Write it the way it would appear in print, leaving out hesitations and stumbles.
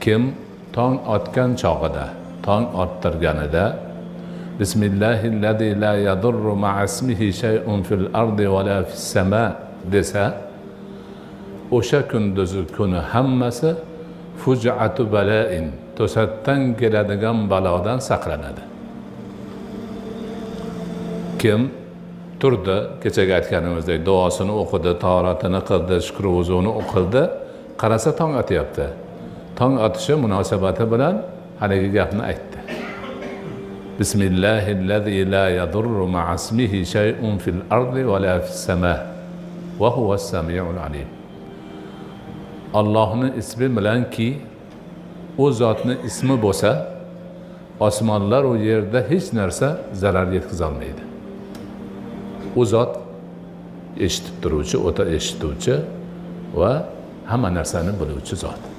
kim tong otgan chog'ida, tong ottirganida Bismillahillazi la yadurru ma'asmihi shay'un fil ardi va la fis sama desa, o'sha kunduzi kuni hammasi fuj'atu bala'in, to'satdan keladigan balodan saqlanadi. Kim turdi, kechaga aytganimizdek duosini o'qidi, tahoratini qildi, shukr vuzuni o'qildi, qarasa tong otyapti. Tong otishi munosabati bilan haligi gapni aytdi. Bismillahillazi la yadurru ma'asmihi shay'un fil ardi va la fis sama va huwas samiul alim. Allohning ismi bilanki, u zotning ismi bo'lsa, osmonlar va yerda hech narsa zarar yetkiza olmaydi. U zot eshitib turuvchi, o'ta eshituvchi va hamma narsani biluvchi zot.